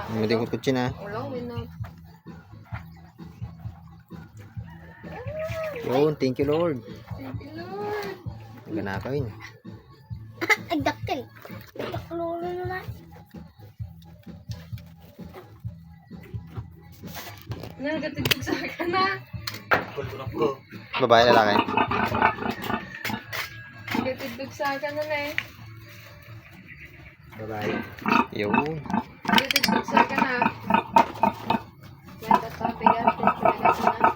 Hindi ko kutsin ha. Ulang, winot. Yun, thank you Lord. Thank you, Lord. Ganakawin. Ay, dakil. Daklo na naman. Nagatigog sa akin na. Babae lalaki. Nagatigog sa akin na eh. Babae. Yun. Nagatigog sa akin na. Yan, tatapigan. Tatapigan sa na.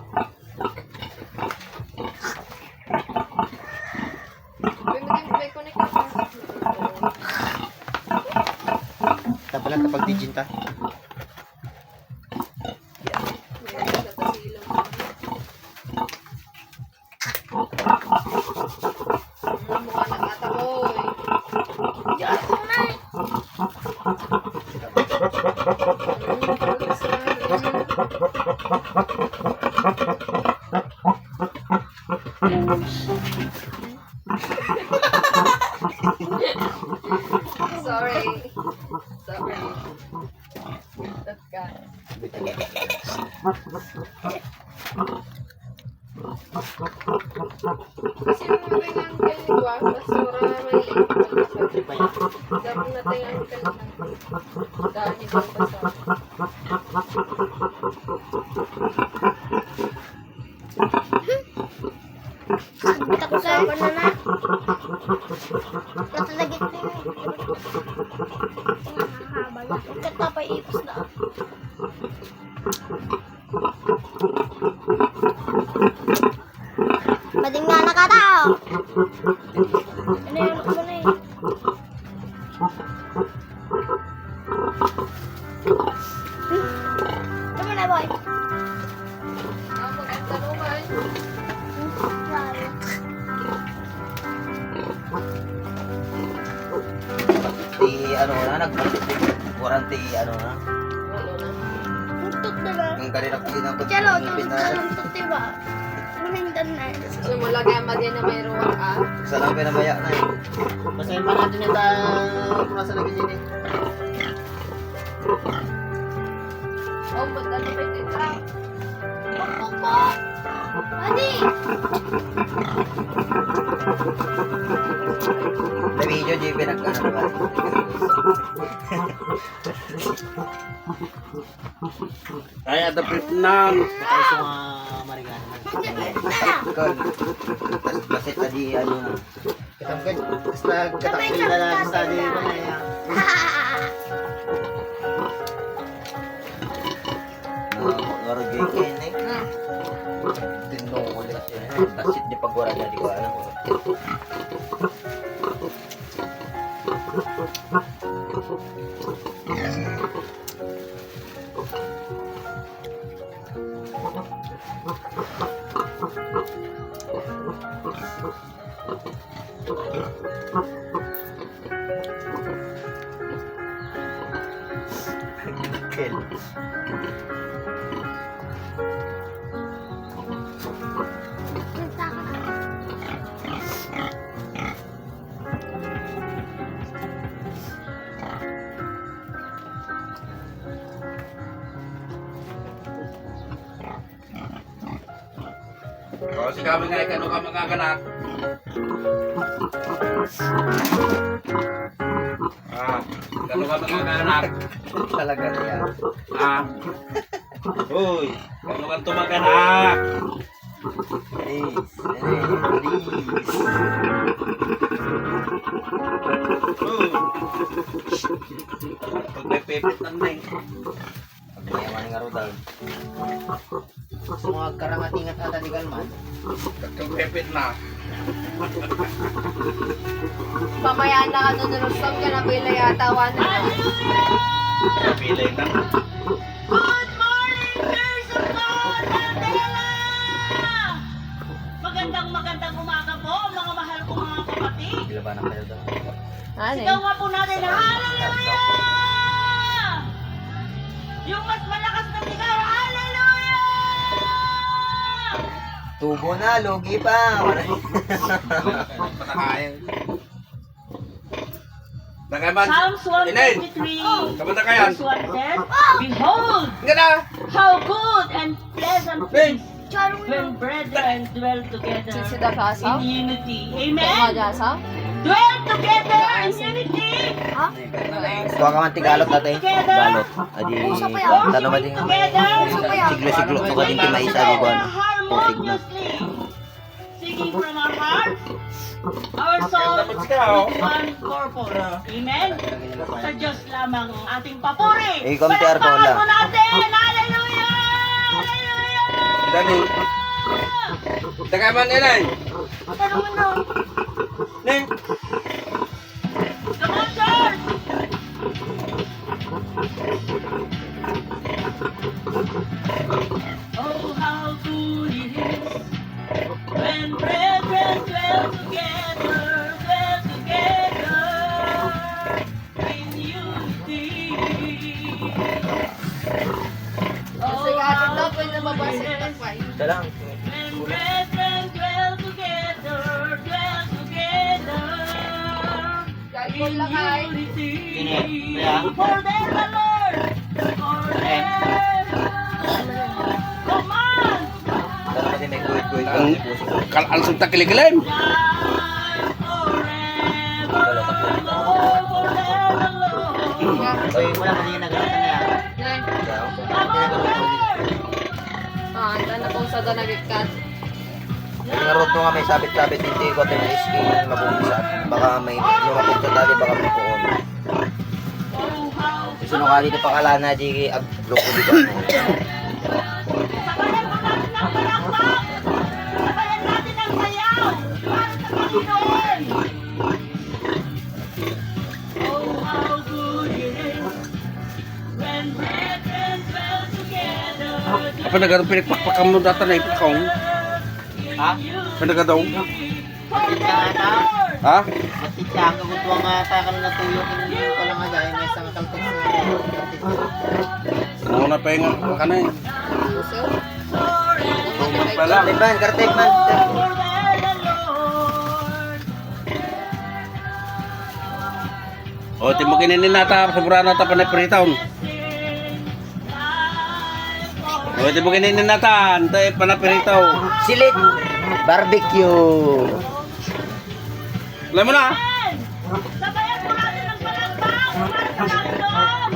May connect ka pa. Tabalan kapag di jinta. Sorry. That's God. Kasi yung mga ang kaligwa, basura may dapat natin ang kaligwa. Dahil di ba basura. Takot na na. Katalagit na yun. Nakakabala. Katapay ipos na. Mading nga nakatao. Ano yun ako na eh. Tama na boy. Ang maganda naman. Ano na, nag-warranty, ano na. Walo na. Tutok na ba? Ang kanina ko yun ang Chalo, pagpipin na. tutok diba? Manindan na. So malagay mo din na may ruwag Isa lang pinamaya na eh. Basahin pa natin yung kung nasa lagi din eh. Oh, ba't ano ba yung titra? Pokpoko! Adi! Sa video, JP, nag-ano ba? Ay, ada Vietnam. Tayo sa mga marigano man. Kasi tadi, ano na. Katangkad. Basta katakil na lang sa di ba na yan. Ngarugay eh. Tindong ulit siya. Kasi di pag-wara niya, di ko alam. Kill. Kasi kami nga ikano ka mga anak. Ikano ka mga anak. Talaga niya. Uy, ikano ka tumaganak. Please. Please. Pag may pipit lang na eh. Pagmayaman nga ro daw. Sa mga karangatingat ata di kalman. Pag pipit na. Pamayaan na ka doon Rustom ka na pila yata na. Pilay lang. Magandang umaga po, mga mahal kong mga kapatid. Gilabanan kayo daw. Ano Sigaw nga po natin, hallelujah! Yung mas malakas na sigaw, hallelujah! Tubo na, lugi pa. Patakayan. Nakaman. Psalms Inen. 123, Kamusta kayan? verse 1 says, Behold, Nga na. how good and pleasant Nen. is when brethren dwell together Sisida ka asaw? in unity. Kaya Amen? ka asaw? Dwell together in unity. Kuha ka man tigalot natin. Galot. Adi, Usa pa yan. tanong mo din. Siglo-siglo ko din kimaisa di ko ano. Putik na. Singing from our hearts, our soul, Dapat sikaw. with one purpose. Amen? Sa Diyos lamang ang ating papuri. Eh, compare ko Palakpakan lang. mo natin! Hallelujah! Hallelujah! Dani. Nakaman inay. Tanong mo na. Ning. Come on, church! Oh, how good it is when brethren dwell together in unity. Kasi Oh, kahit daw how pwede good mabasik it ng is file. Ito lang. when brethren dwell together Kahit in kung lang ay. unity. Kaya? For their the Lord, for their command, Tanong mo din may kuwit-kuwit. Ang kalansog ta kilikilim. life forever. Lord, for their the Lord. Nga. Uy, wala kanina nagkakata na yan. Nga. Come on, church. Ah, ito na kung sa nagigkat. Yung root mo nga may sabit-sabit hindi ko ito na isking mabubisat. Baka may lumapit sa tali baka may puon. Oh, how Sinukali na pakala na di ag-grupo di ba? sabayan mo natin ang palakpak. Sabayan natin ang sayaw. Para sa Panginoon. Oh, how good it is when brethren dwell together. Apa nagaro pinagpakpakan mo data na ipakong? Ha? Panagadong? For the Lord. Ha? Matitya ka kung tuwang takal na tuyo kinunyo ka lang nga dahil may isang kaltok sa Ano na pa yung ka na eh. Puso. Tungkol pala. Karteg man, karteg man. For the Lord. O, timo kininin nata, sobra nata pa na pritaon. O, timo kininin nata, antay pa na pritaw. Silit! Barbecue! Alam mo na? Sabayan po natin ang palakpak para sa Panginoon.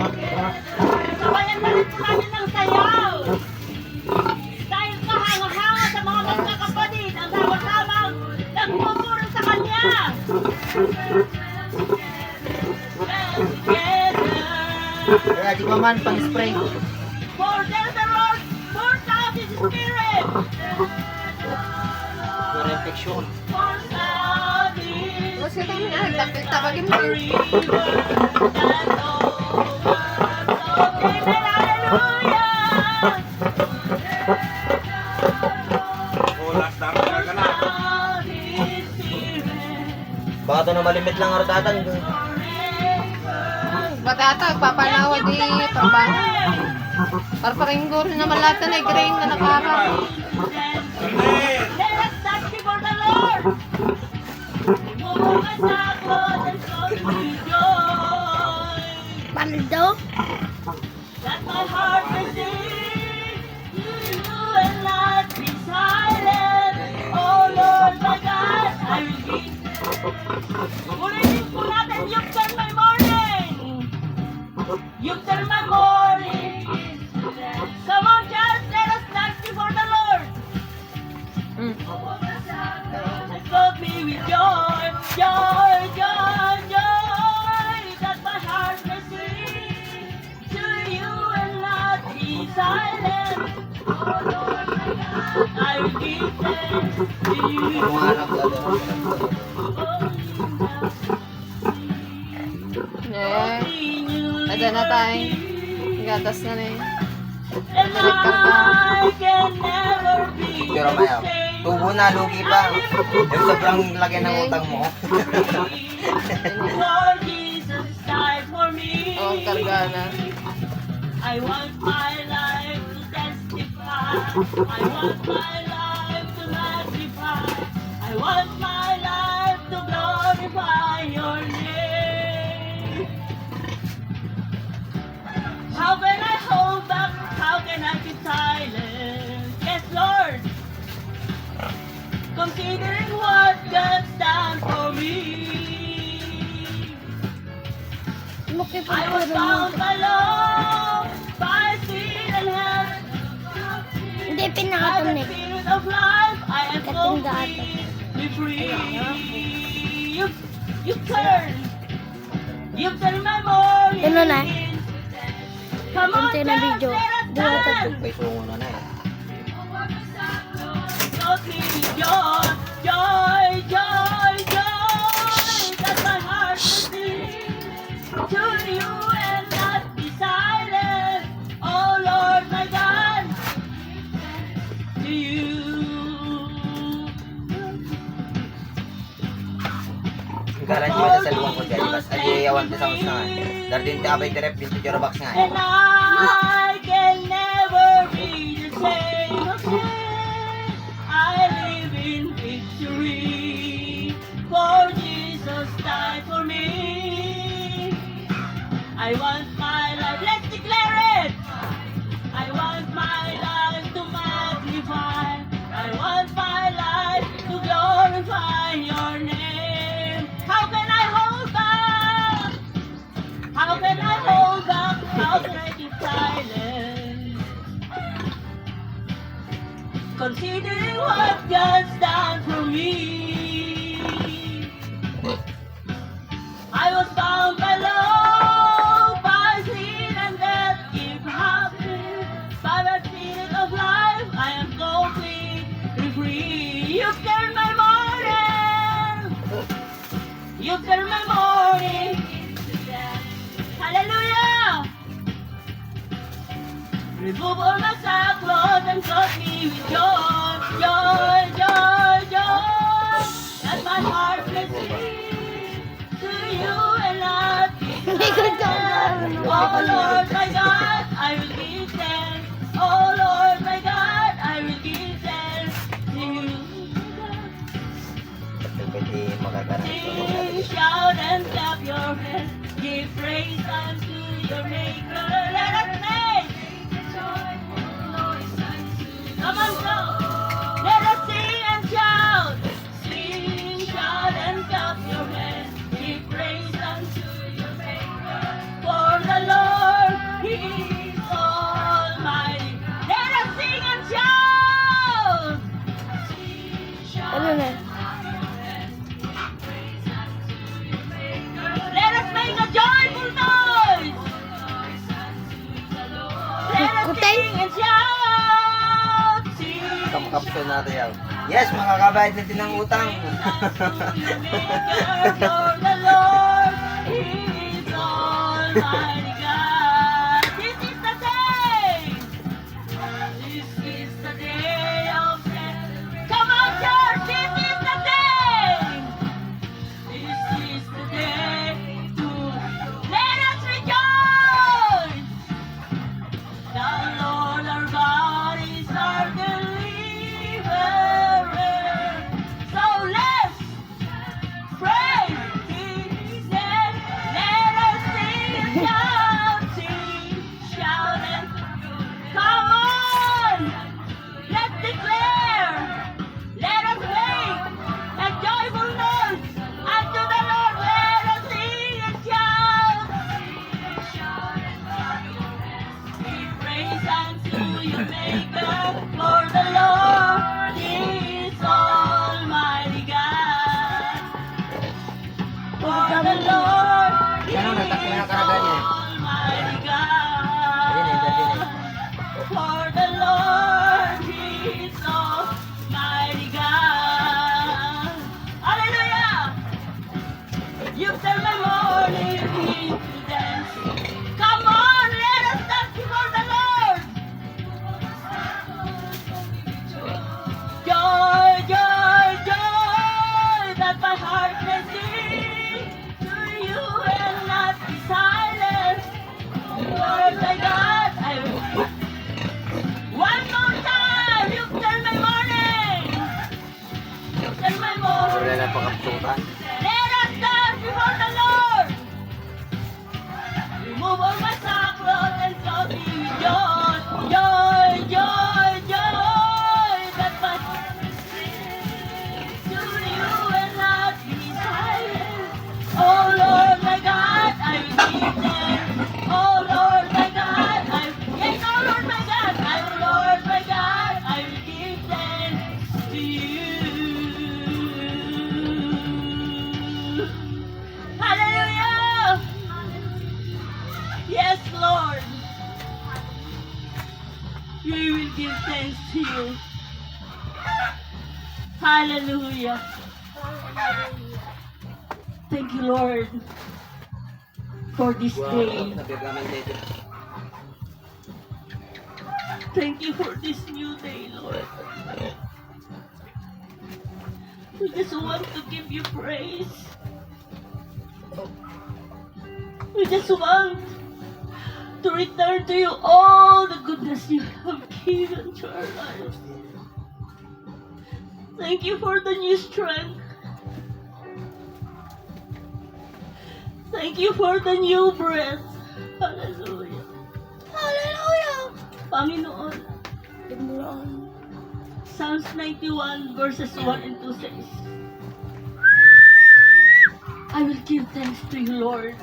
Sabayan na rin po natin ang sayaw. Dahil kahanga-hanga sa mga magkakapatid ang sama-samang nagpupuro sa Kanya. Together, Kaya di pa man, pang-spray. for there's the Lord, pour out His Spirit. Pure infection. Pour out His Mas kita mo na, tapagin mo. O, last dami na ka na. Baka ito na malimit lang arutatan. Batata, papanawa di parbango. Parparinggo rin naman lahat na grain na nakarap. Paano daw? Let my heart may sing, you and not be silent. Oh Lord, my God, I will give. Ulitin po natin, you've done my morning. You've done my morning. Come on, just let us dance before the Lord. Mm. And fill me with joy, joy, joy, joy. That my heart may sing to you and not be silent. Oh Lord, my God, I will give thanks to you. Tumanap ka doon. Eh, ada na tayo. Gatas na eh. And I can never be Pero the mayaw. same. Tubo na, lugi pa. Yung sobrang laki ng utang mo. Lord Jesus died for me. Oh, karga na. I want my life to testify. I want my life to magnify. I want my life to glorify your name. silence. Yes, Lord. Considering what God's done for me. I was found alone by sin and hell. Hindi, By the pinakatunik. spirit of life, I am Kating dati. completely free. You've turned my morning. Ano na? Come on, Konti na dance, video. let us Dua ka dance. May sungo na eh. Don't need joy, joy, joy, joy. That my heart will sing to you and not be silent. Oh Lord, my God, to you. Kala niyo ba sa luwang ko dyan? Bas ayayawan sa sounds na nga. Dardin ta abay direct yung tujuh box nga eh. And I can never be the same again. I live in victory, for Jesus died for me. I want my life, let's declare it. I want my life to magnify. I want my life to glorify your name. How can I hold back? How can I hold back? How can I keep silent? Considering what God's done for me. I was bound by love, by sin and death. If happy, by the spirit of life, I am completely free. You've turned my morning. You've turned my morning. Hallelujah! Remove all my sackcloth and clothe me with joy, joy, joy, joy. That my heart may sing to you and not be silent. Oh Lord my God, I will give thanks. Oh Lord my God, I will give thanks to you. Pwede makakaroon sa mga Sing, shout and clap your hands. Give praise unto your Maker. Let us make joyful noise unto you. Come on, go. Let us sing and shout. Sing, shout and clap your hands. Give praise unto your Maker. For the Lord, He is almighty. Let us sing and shout. Ano na? Let us make a joyful noise. Let us Kutay. sing and shout. Sing, kapsol natin yan. Yes, makakabayad na din ng utang. for the Lord, He is Almighty God. This is the day. This is the day of celebration. Come on, church. This is the day. This is the day to let us rejoice. The Lord our God is our deliverer. So let's praise His name. Let us sing and shout, shout and come on. Let's declare. Let us make a joyful noise unto the Lord. Let us sing and shout. Give praise unto your Maker, for the Lord is Almighty God. For the Lord is Ano, nagtakinakaragan niya. Almighty Ayun eh, God. dati na eh. For the Lord is Almighty God. Hallelujah! You've turned my morning into dance. Come on, let us dance before the Lord. Joy, we will give thanks to you. Hallelujah. Thank you, Lord, for this day. Thank you for this new day, Lord. We just want to give you praise. We just want to return to you all the goodness you have given to our lives. Thank you for the new strength. Thank you for the new breath. Hallelujah. Hallelujah. Panginoon, Tingnan. Psalms 91 verses 1 and 2 says, I will give thanks to you, Lord,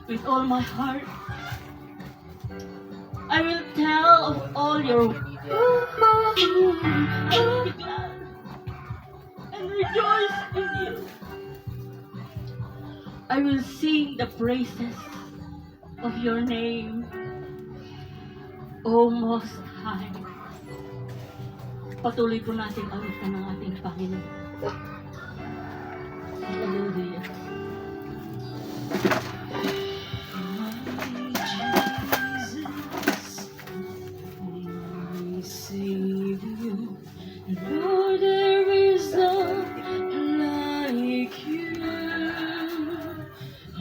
with all my heart. I will tell of all your I will be glad and rejoice in you. I will sing the praises of your name, O Most High. Patuloy po natin awitan ng ating Panginoon. Hallelujah. Lord, there is none like you.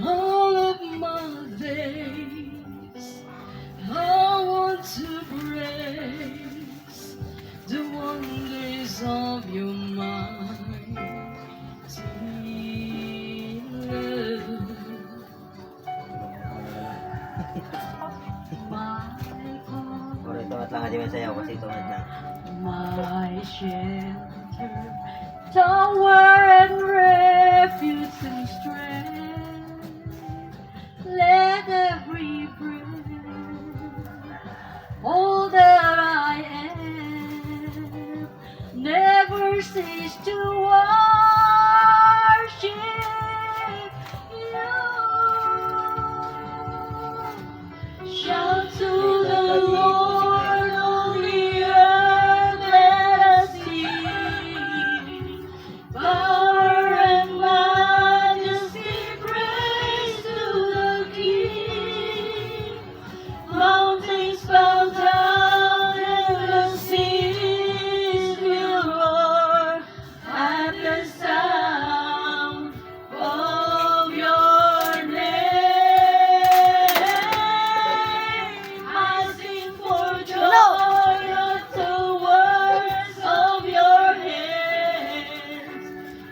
All of my days, I want to praise the wonders of your mighty love. Pero ito at lang hindi man sayaw kasi ito lang. My shelter, tower and refuge and strength. Let every breath, all that I am, never cease to worship you. Shout to the Lord, all the earth, let us sing. Power and majesty, praise to the King. Mountains bow down and the seas will roar at the sound of your name. I sing for joy at the works of your hands.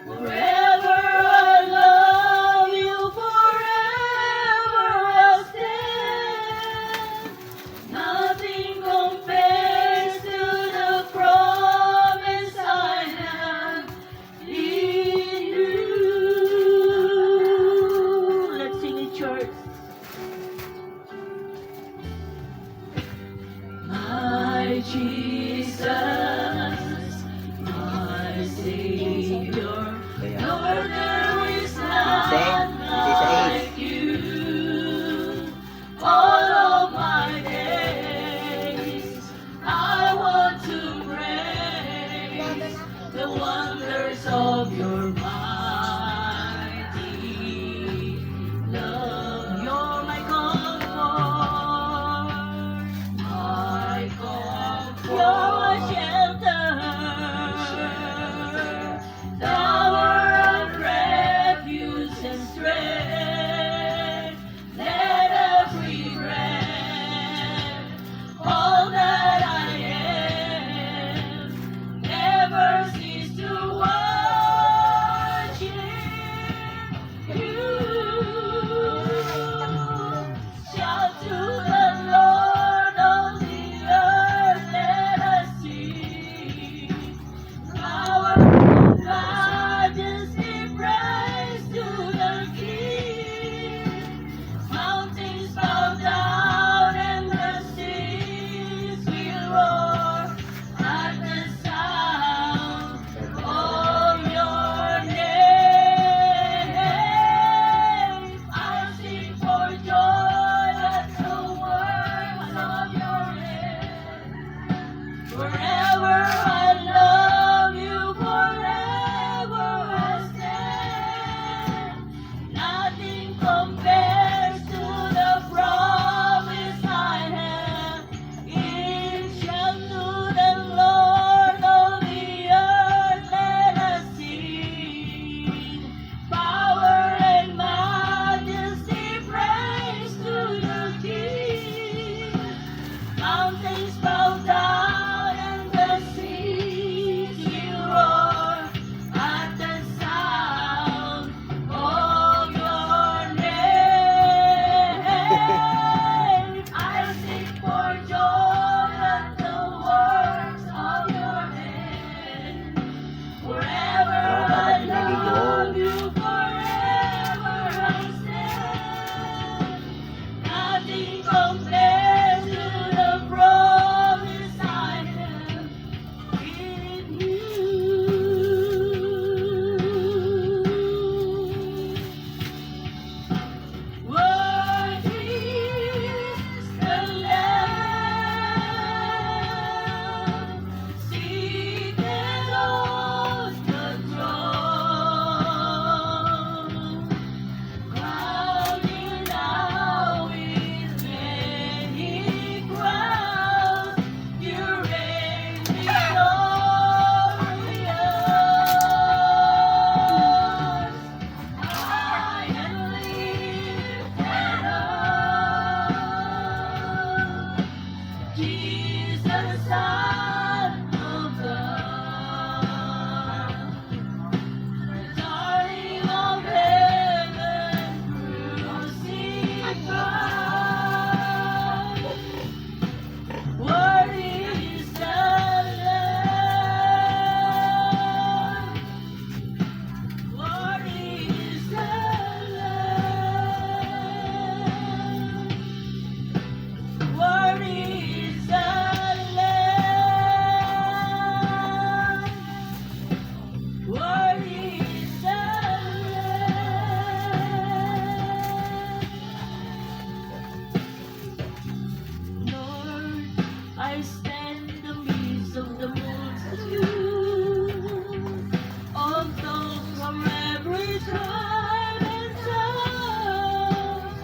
Forever I love you, forever I'll stand. Nothing compares to the promise I have in you. Let's sing in church. My Jesus, my Savior, Lord, there is none like you. All of my days, I want to praise the wonders of your mighty love. You're my comfort, my comfort. You're my shelter, tower of refuge. I stand in the midst of the multitude of those from every tribe and tongue.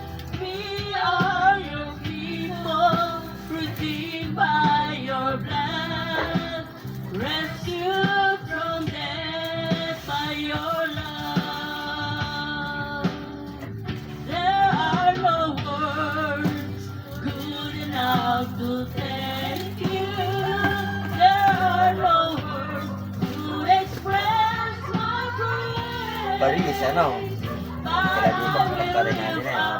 We are your people, redeemed by your blood, rescued from death by your love. There are no words good enough to thank you. There are no words to express my praise. Paris, ano? Kaya di ba kanta rin natin eh, ano?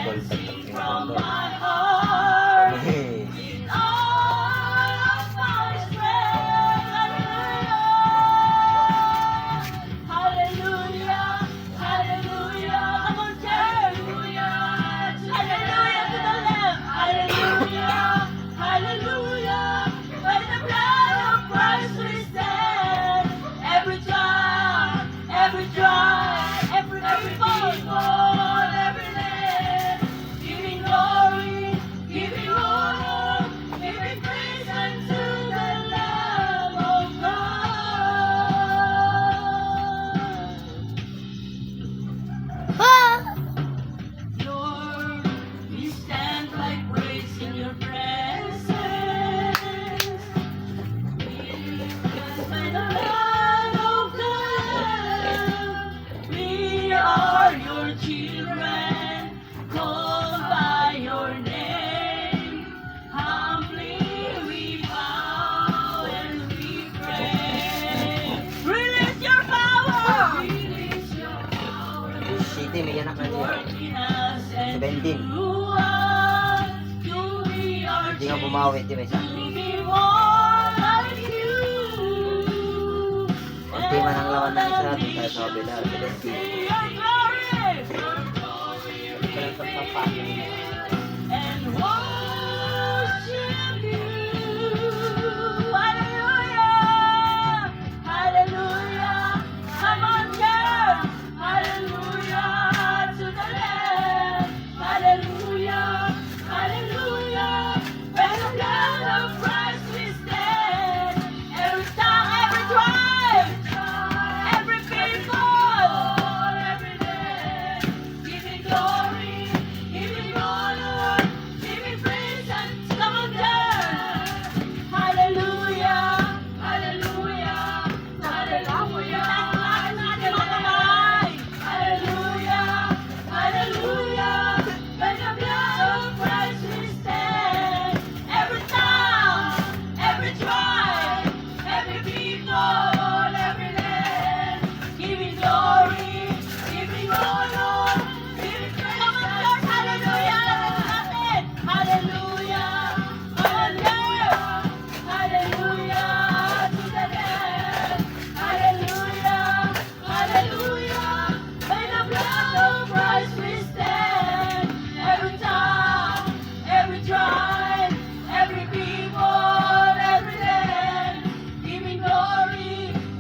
Gold tag From my heart, Yes. all of my strength, hallelujah, hallelujah, come on, hallelujah, hallelujah to the Lamb, hallelujah, hallelujah, by the blood of Christ we stand, every tribe, every people, every land, giving glory, giving honor, giving praise unto the Lamb of God. Ah! Lord, we stand like praise in your presence. By the blood of God, we are your children, called by your name. Humbly we bow and we pray. Release your power! Release your power. City, may anak na niya. Working us and 17. through us, till we are Hindi nga bumawi, di ba isa? to be more like you. Konti man ang lawan ng isa, doon tayo sa kabila. 17. See your glory, and worship you. Hallelujah, hallelujah. Come on, church. Hallelujah to the Lamb. Hallelujah, hallelujah. By the blood of Christ we stand. Every tongue, every tribe, every people, every day, giving glory, giving honor, giving praise unto the Lord. Hallelujah, hallelujah, hallelujah. Hallelujah, hallelujah. By the blood of Christ we stand. Every tongue, every tribe, every people, every land, giving glory, giving honor, giving praise. Come on, church, hallelujah. Hallelujah, hallelujah, hallelujah to the Lamb. Hallelujah, hallelujah. By the blood of Christ we stand. Every tongue, every tribe, every people, every land, giving glory,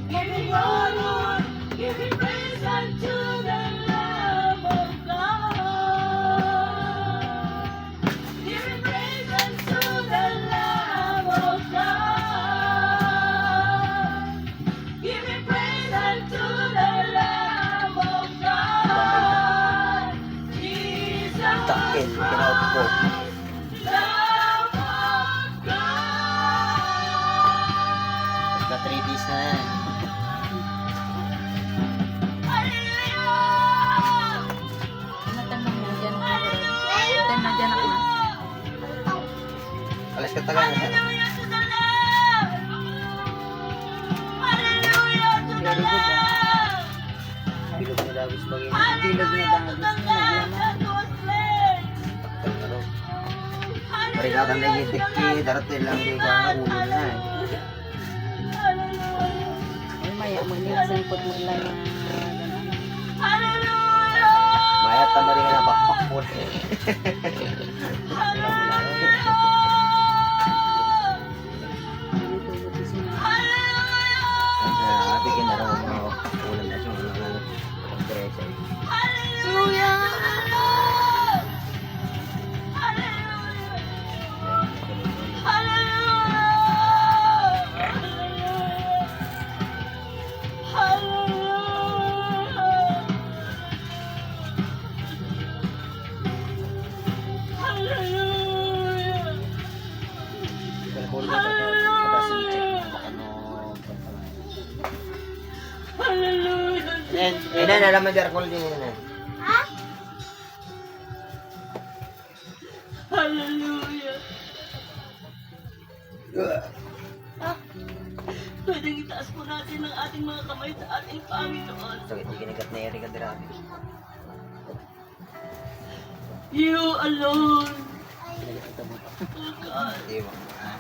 giving honor, giving praise unto the Lamb of God. Giving praise unto the Lamb of God. Giving praise unto the Lamb of God. Jesus Takil, Christ, kinaot ko. Lamb of God. Basta 3 days na yan. Hallelujah! Alas ka taga na siya. Hallelujah to the Lamb! Hallelujah to the Lamb! Bilog na dagos bagay. Hallelujah to the Lamb that was slain! Taktal na rin. Hallelujah Marikatan na yung to the dikki, Lamb darating lang di of ka God! ulo na eh. Hallelujah! Hallelujah! Maya tama rin nga na bakpak mo. Ate kinaraw mga ulan na siya mga pagpresa. Hallelujah! nalaman di Arcol din yun. Ha? Hallelujah. Pwedeng itaas po natin ang ating mga kamay sa ating Panginoon. Sakit, di kinagat na Erika Dirami. You alone, oh God, Di ba?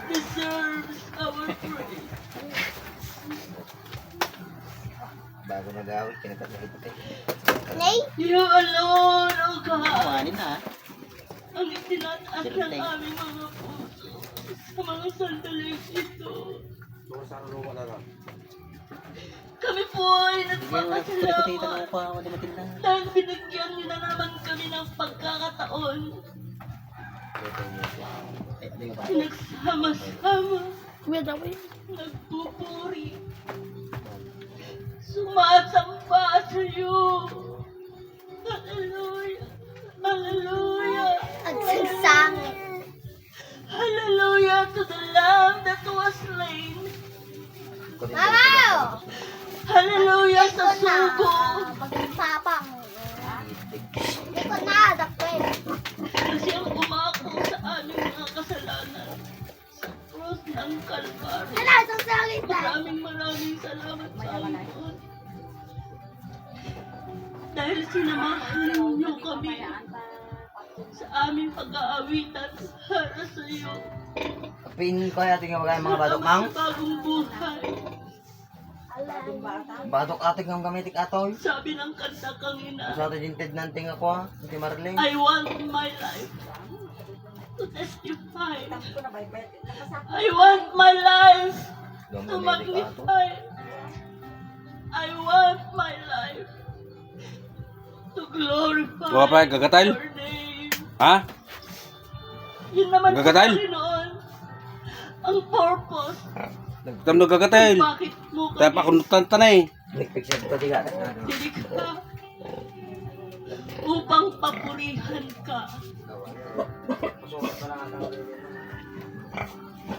deserves our praise. Bago nag-awit, kinagat na ito. Nay? You alone, oh God, Kuhanin na. ang itinataas ng aming mga puso sa mga sandaling ito. Kami po ay nagpapasalamat dahil binigyan niyo na naman kami ng pagkakataon. Pinagsama-sama, nagpupuri, sumasamba sa iyo. Hallelujah! Hallelujah! Nagsasangit. Hallelujah to the Lamb that was slain. Mamaw! Hallelujah sa Hindi ko na. sugo. Pag-sapang. Hindi ko na. Dakwil. Kasi ang umako sa aming mga kasalanan sa cross ng Kalbaryo. Ano? Isang salita. Maraming salamat sa Panginoon. Dahil sinamahan niyo kami sa aming pag-aawitan para sa iyo. Kapin ko kaya tingnan mga batok mang. Sa bagong buhay. Batok ating ang gamitik atoy. Sabi ng kanta kanina, Sa atin yung tinanting ako ha. Hindi Marlene. I want my life to testify. I want my life to magnify. I want my life to glorify Gawa pa, gagatal? your name. Ha? Yun naman sa Gagatal? Panginoon ang purpose Tam nagkakatel. kung bakit mo Kaya pa kunutan tanay. Nagpicture ko di ka. dinikta upang papurihan ka.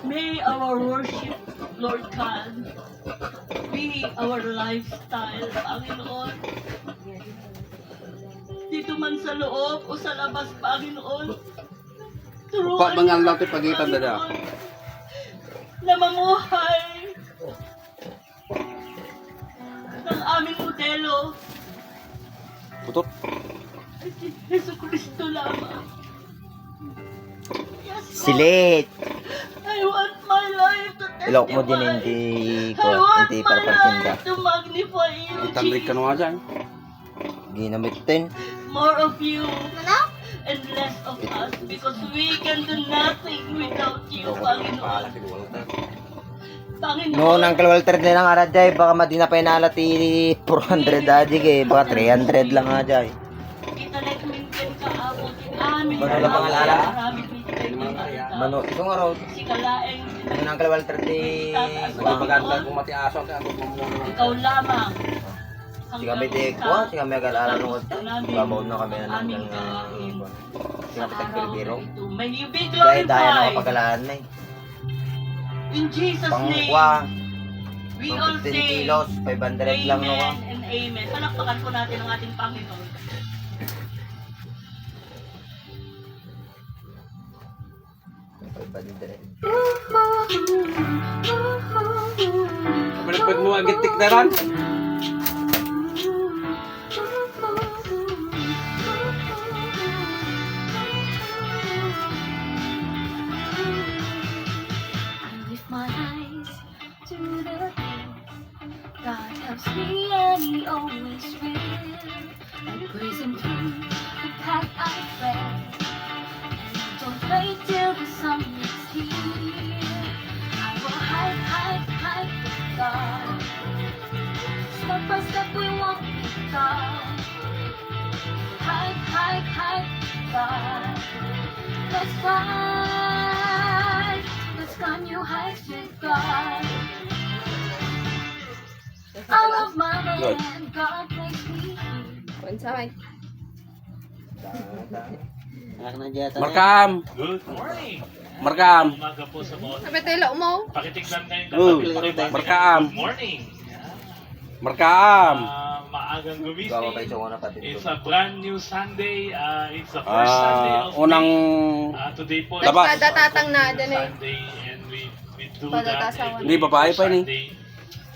May our worship, Lord God, be our lifestyle, Panginoon. Dito man sa loob o sa labas, Panginoon. Upat mga ang lahat pagitan na Panginoon, na mamuhay ng aming modelo Putot. ay si Jesu Cristo lamang. Yes, Lord. Silit. I want my life to testify. Ilok mo din hindi ko. I want Hindi my para pagsinda. life to magnify you, Itandrik ka Jesus. naman dyan. Ginamit din. More of you Ano? and less of us because we can do nothing without you, Panginoon. Panginoon, Noon ang Walter din ang arajay. Baka madi na pa inala ti 400 adik eh. Baka 300 lang ajay. italit mintin ka abot amin. Ano lang pangalaala? Maraming mintin ka. Mano, isang araw. Si Kalaeng, Noon ang Walter di. Maganda kung matiaso kaya ako mamuno. ikaw lamang. Si kami di ko. Si kami agad-ala nung babaw na kami na ng si kami tagpilbiro. May you be Dahil daya na glorified. kapagalaan na eh. In Jesus' name, Pangkwa. we all 15 say, kilos. 500 lang no ka. Amen and Amen. Palakpakan po natin ang ating Panginoon. Malapag mo agitik na ron. I lift my eyes to the hills. God helps me and He always will. I praise Him through the path I tread. And I don't wait till the sun is here. I will hide, hide, hide with God. Step by step we walk with God. Hide, hide, hide with God. Let's fly. Let's climb new heights with God. I love my land. God makes me here. Kunsay. Markam. Markam. Umaga po sa mga Sabi tilo mo. pakitignan ngayon Oh, kapag Markam. Good morning. Markam. maagang Bawa pa gumising. isang na pati. It's a brand new Sunday. It's the first Sunday of Unang May. Today po Labas. is our Datatang na din eh. Sunday and we do Padatasawan. that Hindi, babae pa yun eh. Sunday.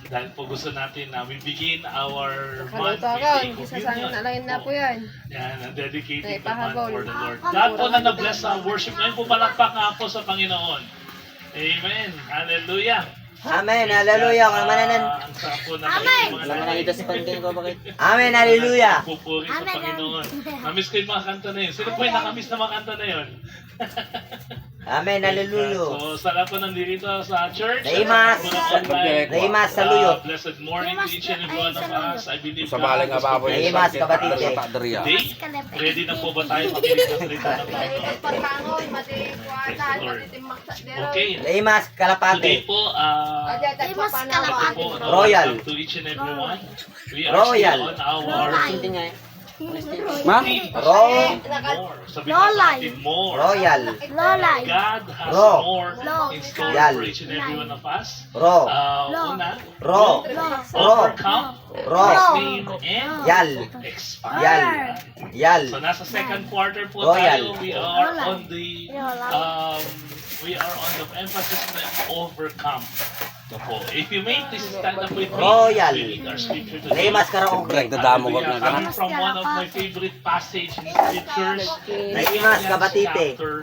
Dahil po gusto natin na we begin our Kaluto month ako, with hindi a sa sangan alayin na po yan. Yan, dedicating Ay, the month pahabol. for the Lord. Lahat po na na-bless sa worship ngayon po, palakpak nga po sa Panginoon. Amen. Hallelujah. Amen, hallelujah. Kung mananan. Ang sarap po na Amen. mga Alam mo nakita si Pandeng ko, bakit? Amen, hallelujah. Pupuri sa Amen. Panginoon. Namiss ko yung mga kanta na yun. Sino po yung nakamiss na mga kanta na yun? Amen, hallelujah. So, sa lahat po nandito sa church. Naimas. Naimas, saluyo. Blessed morning to each and every one of us. I believe sa baling nga baboy. Naimas, kapatid. Today, ready na po ba tayo makinig sa salita ng Panginoon? Pagkangon, mati kuwatan, mati timbak sa dero. Okay. Naimas, Today kalapate. po, Adi, at Ay, mas pagpapanawa. kalapate. po, Royal. welcome to each and every one. We are Royal. still on our Hindi nga eh. Ma? more. Sabihin natin more. Royal. Lolay. God has Ro. more Lo. in store Yal. for each and every one of us. Ro. Lo. Una, Ro. overcome, Ro. sustain, and Yal. expand. Yal. Yal. So nasa second quarter po Royal. tayo, we are on the emphasis na overcome. So po, if you make this stand up with me, Royal. we read our scripture today. Naimas, karaoke. Break the damo wag Hallelujah. na Coming from one of my favorite passage in scriptures, Naimas, kabatite. chapter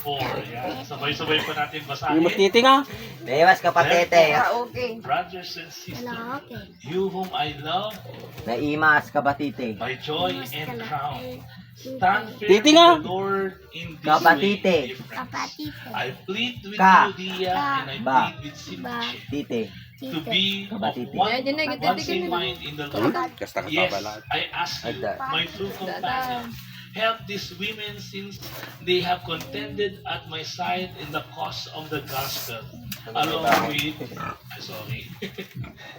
4. Yan. Sabay-sabay pa natin basahin. Yung matiti nga. Naimas, kapatete. Karaoke. Brothers and sisters, Okay. you whom I love, Naimas, kabatite. my joy and crown, stand firm Titi in nga. the Lord in this Kapatite. way, dear friends. Kapatite. I plead with Ka. you, Dia, and I Ba. plead with Ba. Sinche Tite. to be of Kabatite. one Yan, yan, yan, one yan, same yan. mind in the Lord. Kasta ka Yes, balat. I ask you, Agda. my true companion, help these women since they have contended at my side in the cause of the gospel. Along with, sorry,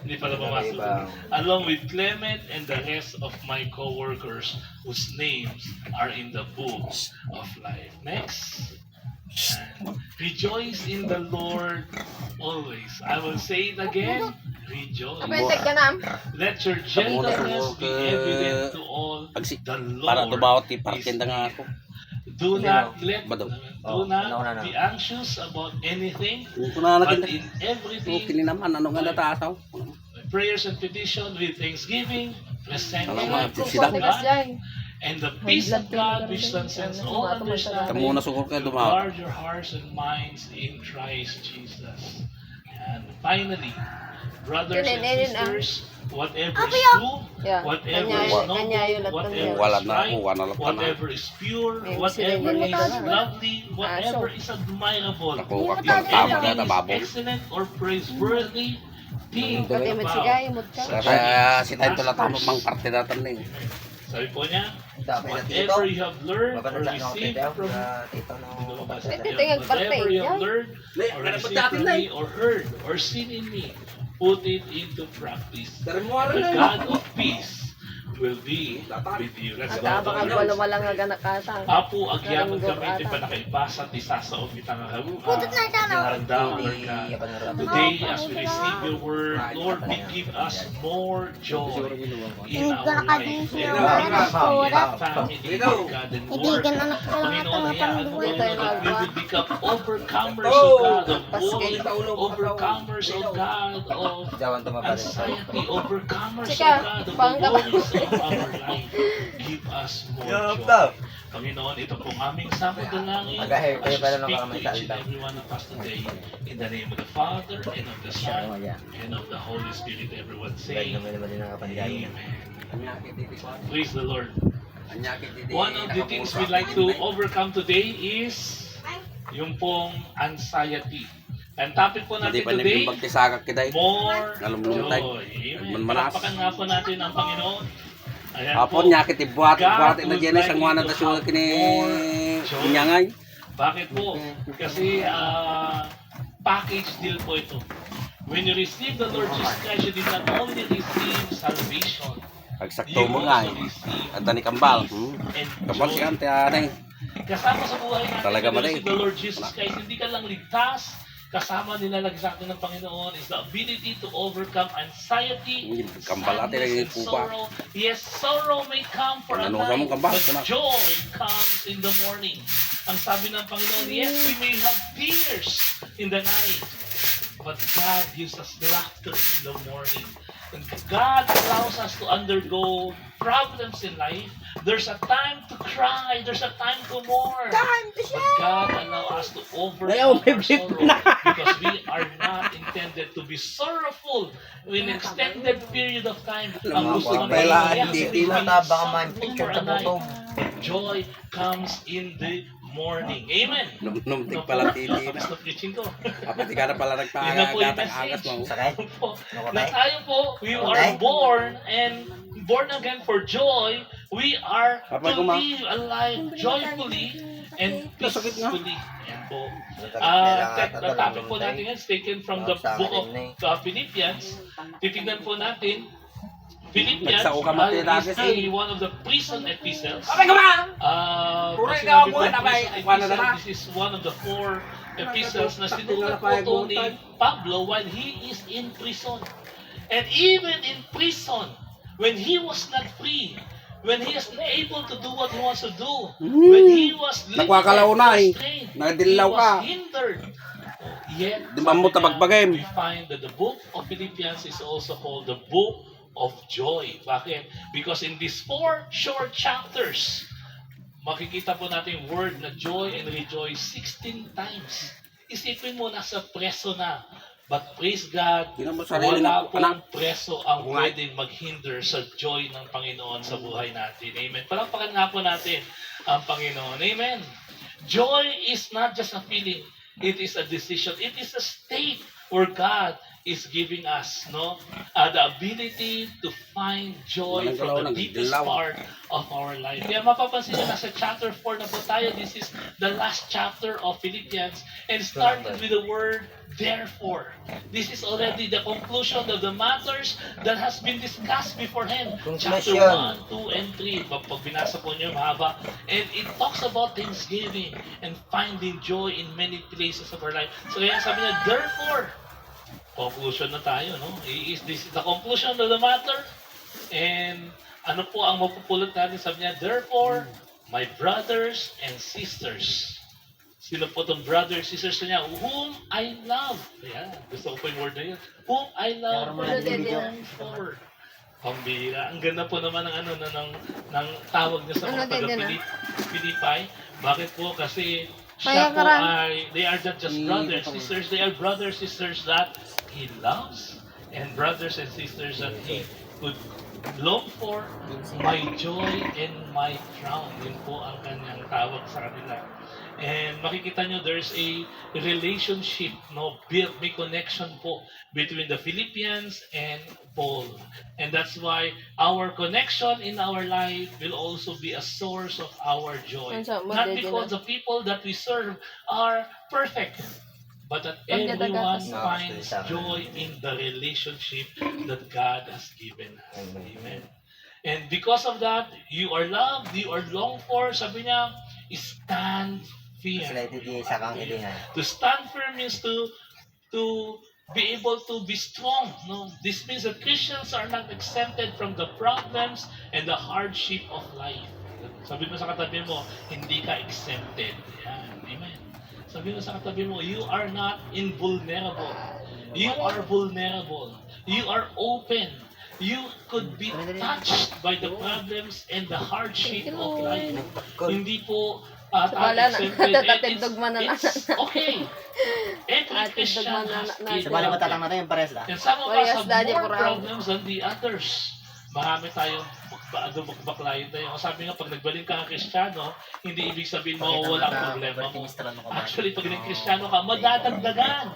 hindi pala mamasok. Along with Clement and the rest of my co-workers whose names are in the books of life. Next. Rejoice in the Lord always. I will say it again. Rejoice. Kapentag ka nam. Let your gentleness be evident to all. The Para Lord tubawat ti is parkinda nga near. ako. Do not let Badong. do not be anxious about anything, Kung kuna but natin. in everything, Okay naman. Ano nga natasaw? prayers and petition with thanksgiving, present Ano your nga, requests sila. to Tigas God, dyan. and the peace of God which transcends all Tamo understanding na sukor kayo will dumawa. guard your hearts and minds in Christ Jesus. And finally, brothers and sisters, whatever is true, Yeah. whatever Kanya- is kanya yung noble, latang whatever Wala is na right, ako, wala na pa na. whatever is pure, May whatever sila is yung lovely, whatever Aso. is admirable, Nakuha if yung tama na anything is nababo. excellent or praiseworthy, think Pati about matsigay, umot ka. Kaya si Tayo tula tamo mang parte natin na yun. Sabi po niya, Dapat na tito. whatever you have learned or Mapanood sa ako, received tito. from Tito no. Ito yung parte whatever you have niya. learned or received from me or heard or seen in me, put it into practice. The God of peace will be with you. Let's At go. abang ang walang nga ganakatang. Apo agyaman kami ti panakaibasa ti sasaobitan nga Putut na siya, no? harandaw Today as we receive your word, Lord, we give us more joy in our life. And family, God, and Hindi Lord, ganun ako lang Panginoon, ito hayaan mo Ito yung that we alba. will become overcomers, O God, of Paskay. worry, overcomers, O God, of Jawan tumabalik. anxiety, overcomers, O Sika, God, of the panggap. worries of our life. Give us more joy. Panginoon, ito pong aming sakot ng langit. Agaher, As kayo you pala speak nung to each and salita. every one of us today, in the name of the Father, and of the Son, and of the Holy Spirit, everyone Guys, say, naman naman din ang kapanigay. Amen. Praise the Lord. One of the things we'd like to overcome today is yung pong anxiety. Ang topic po Hindi natin pa today, naging magtisagak kita eh. more Nalumlumtay. joy. Amen. Manmanas. Palakpakan nga po natin ang Panginoon. Ayan Apon po. niya kitibuhat na dyan sa ngwa na tasyo kini inyangay. Bakit po? Kasi package deal po ito. When you receive the Lord Jesus Christ, you did not only receive salvation, Pagsakto mo nga eh. At ni kambal. Kambal si ante anay. Kasama sa buhay natin, Talaga when you mali. receive the Lord Jesus Christ, hindi ka lang ligtas, kasama nilalagay sa atin ng Panginoon is the ability to overcome anxiety, Kambal natin sadness, ang and pupa. sorrow. Yes, sorrow may come for a Ano sa night, mong kambal? but Kuna. joy comes in the morning. Ang sabi ng Panginoon, yes, we may have tears in the night, but God gives us laughter in the morning. And God allows us to undergo problems in life. There's a time to cry. There's a time to mourn. But God allows us to overcome our sorrow because we are not intended to be sorrowful in an extended period of time. Ang gusto ng Pala, Panginoon hindi is to be baka man sorrowful picture for sa a night. bubong. But joy comes in the morning. Amen. Numtig pala titi. Tapos na preaching ko. Kapag ka na pala Yun na po yung nagpaagatang-agas mo. Sakay? po. Na Okay? tayo po, we are Okay? born and born again for joy. We are Papa, to kuma. live a life joyfully and Nasakit na. peacefully. Yan po. Kailangan The topic po natin is taken from the Sa book of akin Philippians. Titignan po natin Philippians Nagsao ka matitagis, is one of the prison epistles. Abay, kuma! Pag ka sinabi ako, ko abay, prison kuha na epistle, na. this is one of the 4 epistles na Takbo sinulat na po payag ito mo ni tayo. Pablo while he is in prison. And even in prison, when he was not free, when he is not able to do what he wants to do, when he was Nakwakalaw na eh. constrained, Nagdilaw he ka. was hindered. Yet, Di ba mo tabagbagay? we find that the book of Philippians is also called the book of joy. Bakit? Because in these 4 short chapters, makikita po natin yung word na joy and rejoice 16 times. Isipin mo, nasa preso na. But praise God, Tingnan mo sarili wala na- pong anak. preso ang Bunga. pwedeng maghinder sa joy ng Panginoon sa buhay natin. Amen. Palakpakan nga po natin ang Panginoon. Amen. Joy is not just a feeling. It is a decision. It is a state where God is giving us the ability to find joy from the deepest part of our life. Kaya mapapansin nyo, nasa chapter 4 na po tayo. This is the last chapter of Philippians and started with the word therefore. This is already the conclusion of the matters that has been discussed beforehand. Chapter 1, 2, and 3. Pag binasa po nyo, mahaba. And it talks about thanksgiving and finding joy in many places of our life. So kaya sabi niya, therefore, conclusion na tayo, no? This is the conclusion of the matter. And ano po ang mapupulot natin? Sabi niya, therefore, my brothers and sisters. Sino po itong brothers and sisters niya? Whom I love. Ayan, gusto ko po yung word na yun. Whom I love. Therefore. Pambira. Ang ganda po naman ng ng tawag niya sa mga taga-Pilipay. Bakit po? Kasi siya po they are not just brothers and sisters, they are brothers and sisters that he loves and brothers and sisters that he could long for, my joy and my crown. Yun po ang kanyang tawag sa kanila. And makikita nyo, there's a relationship, built, may connection po between the Philippians and Paul. And that's why our connection in our life will also be a source of our joy. Not because the people that we serve are perfect, but that everyone finds joy in the relationship that God has given us. Amen. And because of that, you are loved, you are longed for. Sabi niya, stand firm. To stand firm means to be able to be strong. This means that Christians are not exempted from the problems and the hardship of life. Sabi mo sa katabi mo, hindi ka exempted. Yan. Amen. Sabi mo sa katabi mo, you are not invulnerable. You are vulnerable. You are open. You could be touched by the problems and the hardship of life. Hindi po wala na. It's okay. Every Christian has it. Sabali matatang natin yung pares lang. And some of us have more problems than the others. Marami tayong baklayin tayo. Sabi nga, pag nagbaling ka ng Kristiyano, hindi ibig sabihin mo wala ang problema mo. Actually, pag naging Kristiyano ka, madadagdagan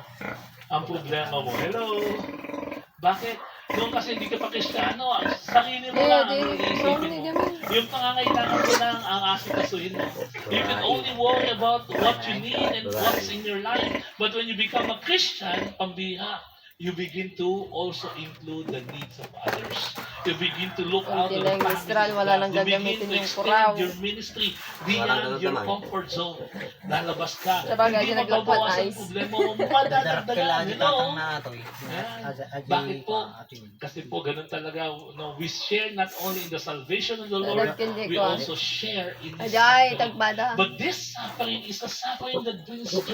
ang problema mo. Hello? Bakit? Doon kasi hindi ka pa Kristiyano, sarili mo lang ang iisipin mo. Yung pangangailangan mo lang ang asikasuhin mo. You can only worry about what you need and what's in your life. But when you become a Christian, pambiha, you begin to also include the needs of others. You begin to look Kung out of the tinegistral, family. wala nang You begin gagamitin to yung extend kuraw. your ministry Walang beyond your naman. comfort zone. Lalabas ka. Sa bagay, Hindi naglagpat mababawasan na ang ice. problema mo. Madadagdagan. You know? Aja Bakit po? Kasi po, ganun talaga. No, we share not only in the salvation of the Lord, Dadagkindi we ko. also share in the Ajay, suffering. tagbada. But this suffering is a suffering that brings joy.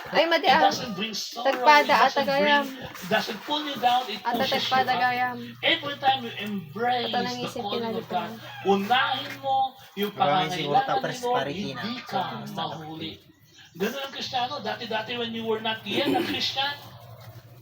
Ay, It madiam. doesn't bring sorrow. Tagpada, It doesn't atagayam. it doesn't pull you down. It Ata pushes you tagpada up. gayam. Every time you embrace Ata nang the isip calling of pinalito. God, unahin mo yung Maraming siguro pangangailangan tapos ni Lord, paritina. hindi ka mahuli. Ganun ang Kristiyano. Dati when you were not yet a Christian,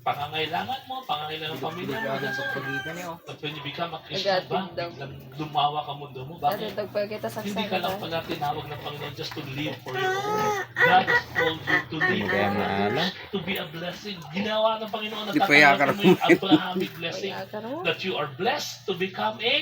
pangangailangan mo, pangangailangan ng pamilya mo, that's all. But when you become a Christian ba, Agatid daw. biglang lumawa ka mundo mo. Dati Bakit? tagpag kita sa Hindi ka lang sakit. pala tinawag ng Panginoon just to live for your own. God has told you to live for others, to be a blessing. Ginawa ng Panginoon na Di pa yaka tatanggapin mo yung Abrahamic blessing. Kaya That you are blessed to become a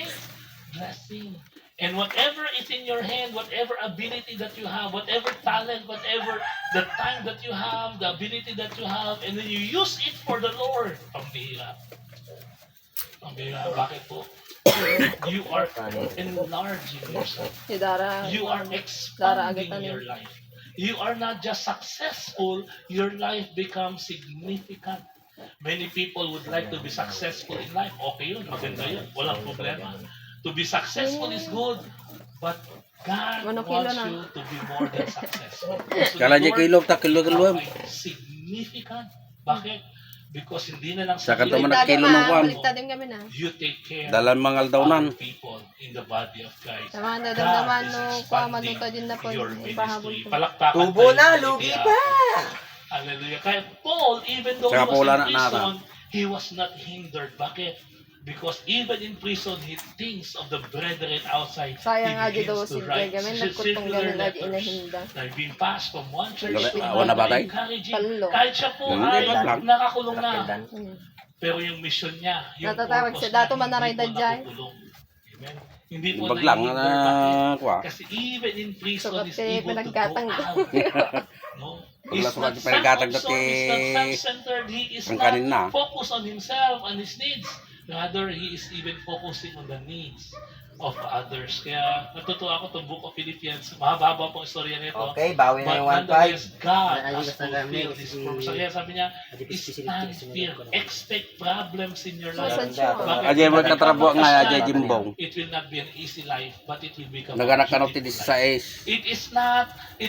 blessing. And whatever is in your hand, whatever ability that you have, whatever talent, whatever the time that you have, the ability that you have, and then you use it for the Lord. Pambihira. Pambihira. Bakit po? You are enlarging yourself. Si Dara. You are Dara expanding agad your life. You are not just successful, your life becomes significant. Many people would like to be successful in life. Okay yun, maganda yun. Walang problema. To be successful is good, but God Ano kilo wants na? you to be more than successful. So Kala the niya Lord kilo, tak kilo become significant. Bakit? Because hindi na lang sa Saka iyo, ito man ang kilo ng kwan. Baliktadim kami na. you take care Dalan mangal daw of nan. other people in the body of Christ. Sa mga God nadamdaman is no, kuha expanding matuto din na po. your Ipahabol ministry. ko. Palakpakan Tubo tayo na, sa lugi Pilipinas. pa! Hallelujah. Kaya Paul, even though Saka he was wala in na nara. prison, he was not hindered. Bakit? Because even in prison, he thinks of the brethren outside. Sayang nga He di daw begins si to write Gamen, nagkutong circular gamin na di letters inahinda. na being passed from one church Gabi- to awan na ba another, tayo? encouraging. Palo. Kahit siya po Hindi, ay wag lang. nakakulong na. Hmm. Pero yung mission niya, yung Natatawag purpose siya, dato niya, man na hindi po rin dyan. nakukulong. Amen. Hindi po Bag lang nahihinder. na Bakit? kuha. Kasi even in prison Sukat is kay able to go pinagkatang out. No? Wala He's sukat not yung pinagkatang self-absorbed, he's not self-centered, he is ang not kanin na. focused on himself and his needs. Rather, he is even focusing on the needs of others. Kaya natutuwa ako itong Book of Philippians. Mahaba po ang istorya nito. Okay, bawi na But yung 1.5. nonetheless, God Ay, has ayos na gamit. fulfilled His purpose. Kaya sabi niya, stand firm. Expect problems in your life. Susan Bakit? Ajay mo katrabo nga Because ajay jimbong. It will not be an easy life, but it will become Naganak ka a no beautiful tidis sa life. is. It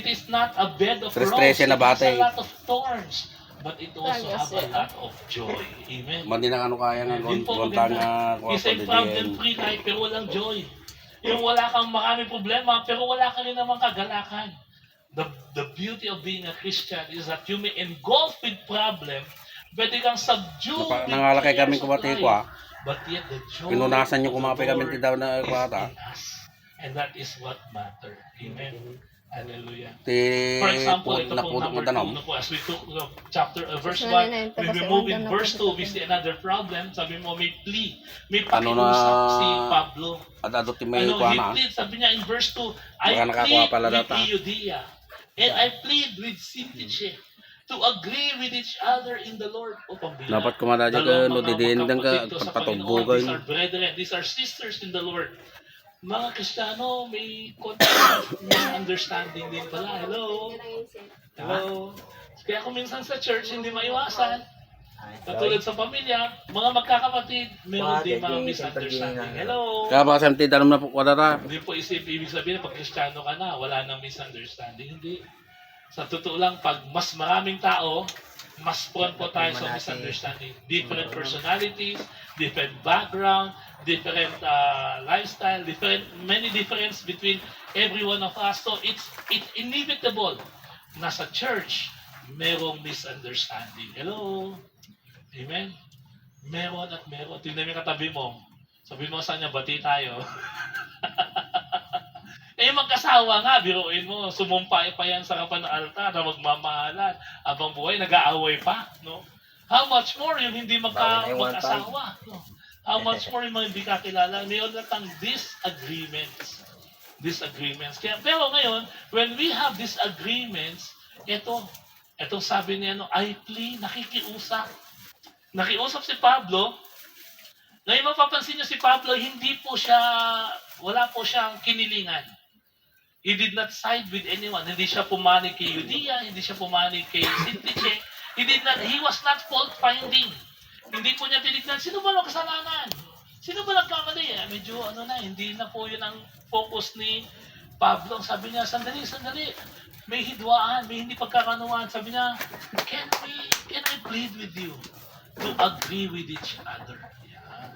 is not a bed of Stress roses. yan na It has bate. a lot of thorns. But it also Tagas have a yan. lot of joy. Amen. Mandi na ano kaya nga Yun po kontang maganda. kuha Isa yung problem free life pero walang joy. Yung wala kang maraming problema pero wala ka rin namang kagalakan. The beauty of being a Christian is that you may engulf with problem, pwede kang subdue with Nangalakay kami cares of kumati life, ko ah. but yet the joy Pinunasan of yung the kumapay kami Lord tidaw na is kuwata. in us. And that is what matter. Amen. Hallelujah. Ti For example, ito na pong puto number mo danom. 2 na po, as we took verse Kasi 1, nanay, when we kasi move in wala na verse po 2, we dito. see another problem. Sabi mo, may plea. May Ano na- pakiusap si Pablo. At ato ti may Ano, kuha he na. plead, sabi niya in verse 2, I Baka nakakuha plead pala with data. Euodia, and I plead with Syntyche to agree with each other in the Lord. O pambira. Dapat kumada dyan ka, Dalawang no, mga didindang ka, magkapatid to sa pagpatubo Panginoon. ka These yun. are brethren, these are sisters in the Lord. Mga Kristiyano, may konti understanding din pala. Hello? Hello? Kaya kung minsan sa church, hindi maiwasan. Katulad sa pamilya, mga magkakapatid, meron din mga misunderstanding. Hello? Kaya baka sa tanong na po kwadara. Hindi po ibig sabihin pag Kristiyano ka na, wala nang misunderstanding. Hindi. Sa totoo lang, pag mas maraming tao, mas prone po tayo sa misunderstanding. Different personalities, different background, different lifestyle, many difference between every one of us. So it's inevitable na sa church, merong misunderstanding. Hello? Amen? Meron at meron. Tingnan mo yung katabi mo. Sabi mo sa kanya, bati tayo. Eh, magkasawa nga, biruin mo, sumumpay pa yan sa kapan ng altar na magmamahalan. Abang buhay, nag-aaway pa, no? How much more yung hindi magkasawa, no? How much more yung mga hindi kakilala? Mayroon natang disagreements. Kaya, pero ngayon, when we have disagreements, itong sabi niya, no, I plead, nakikiusap. Nakiusap si Pablo, Ngayon mapapansin nyo si Pablo, hindi po siya, wala po siyang kinilingan. He did not side with anyone. Hindi siya pumanig kay Judea, hindi siya pumanig kay Sintiche. He was not fault-finding. Hindi po niya tinignan, sino ba ang kasalanan? Sino ba nagkamali? Medyo hindi na po yun ang focus ni Pablo. Sabi niya, sandali. May hidwaan, may hindi pagkakanuan. Sabi niya, can I plead with you to agree with each other? Yan.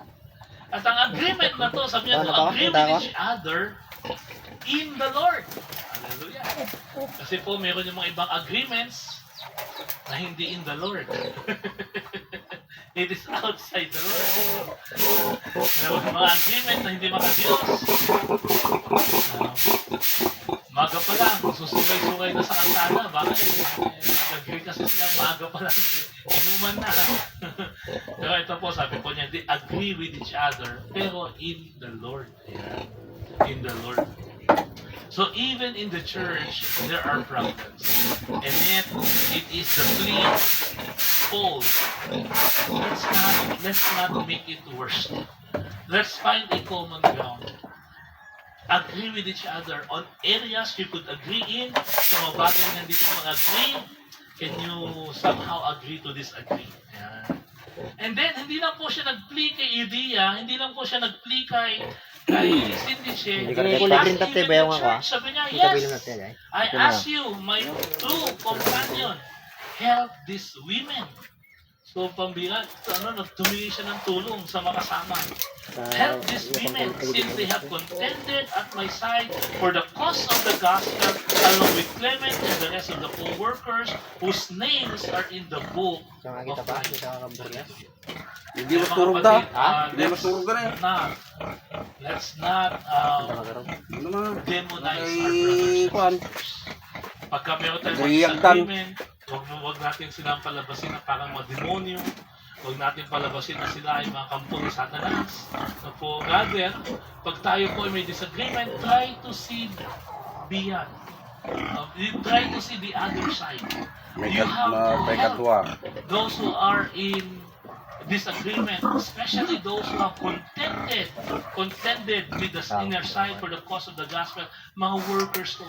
At ang agreement na to, sabi niya, to agree with each other in the Lord. Hallelujah. Kasi po, meron yung mga ibang agreements na hindi in the Lord. It is outside the Lord. Meron mga agreement na hindi makadiyos. Maga pa lang, susukay-sukay na sa kalsada. Bakit? Nag-agree kasi sila, maga pa lang. Inuman na. Pero ito po, sabi po niya, they agree with each other, pero in the Lord. In the Lord. So even in the church, there are problems. And yet, it is the plea of Paul. Let's not make it worse. Let's find a common ground. Agree with each other on areas you could agree in. So mga bagay na hindi ko mag-agree, can you somehow agree to disagree? Yan. And then, hindi lang po siya nag-plea kay Judea, hindi lang po siya nag-plea kay Sintiche. Sabi niya, yes, I ask you, my true companion, help these women. So, pambigat, tumingin siya ng tulong sa makasama. Help these women, since they have contended at my side for the cause of the gospel, along with Clement and the rest of the co-workers whose names are in the book of life. Hindi masurog da. Hindi masurog da rin. Let's not demonize our Ay, brothers and kuan. sisters. Pagka meron tayong Griyagtan. disagreement, huwag natin silang palabasin na parang mga demonyo. Huwag natin palabasin na sila ay mga kampo ni Satanas. So po, rather, pag tayo po ay may disagreement, try to see beyond. Try to see the other side. You have to help those who are in disagreement, especially those who have contended with the inner side for the cause of the gospel. Mga workers ko,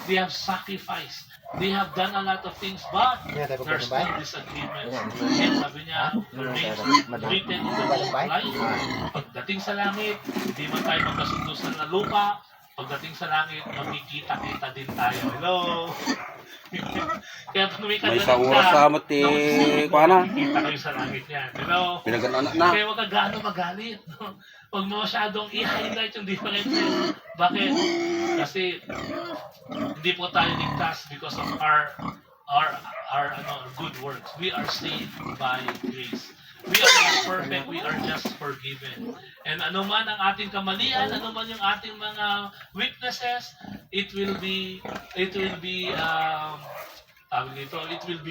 they have sacrificed. They have done a lot of things, but there's still disagreement. And sabi niya, the names are written in the book of life. Pagdating sa langit, hindi man tayo magkasundo sa lupa. Pagdating sa langit, magkikita-kita din tayo. Hello? Kaya pag may May kadalag sa oras sa amot kuana. kita kayo sa langit yan. Hello? Pinagana na. Kaya huwag ka gaano magalit. Huwag mo masyadong i-highlight yung differences. Bakit? Kasi hindi po tayo ligtas because of our good works. We are saved by grace. We are not perfect, we are just forgiven. And ano man ang ating kamalian, ano man yung ating mga weaknesses, it will be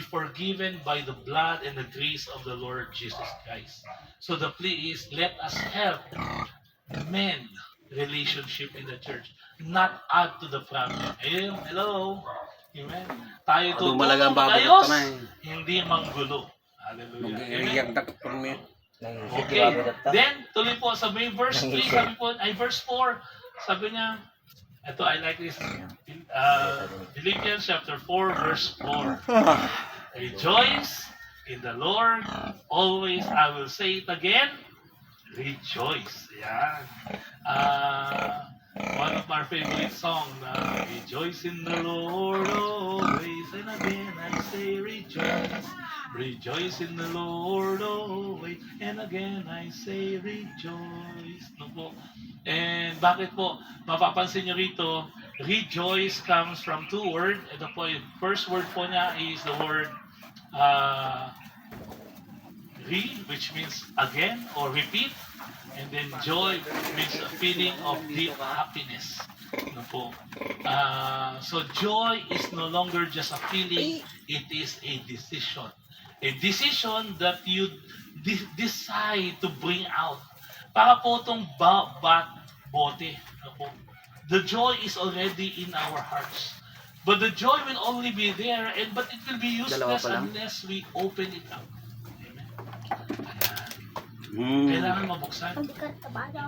forgiven by the blood and the grace of the Lord Jesus Christ. So the plea is, let us help mend relationship in the church, not add to the problem. Hello? Amen. Tayo tutulong mag-ayos, hindi manggulo. Hallelujah. Amen. Okay. Then, tuloy po sa may verse 3, sabi po, verse 4, sabi niya, ito, I like this, Philippians chapter 4, verse 4. Rejoice in the Lord, always, I will say it again, rejoice. Yan. One of our favorite songs, rejoice in the Lord always, and again I say rejoice. Rejoice in the Lord always, and again I say rejoice. No po. And bakit po? Mapapansin nyo rito, rejoice comes from two words. Ito po, yung first word po niya is the word which means again or repeat. And then joy means a feeling of deep happiness. No po. So joy is no longer just a feeling, it is a decision. A decision that you decide to bring out. Para po itong bote. No po. The joy is already in our hearts. But the joy will only be there, but it will be useless unless we open it up. Amen. Kailangan mabuksan. Ang bigat na ba daw?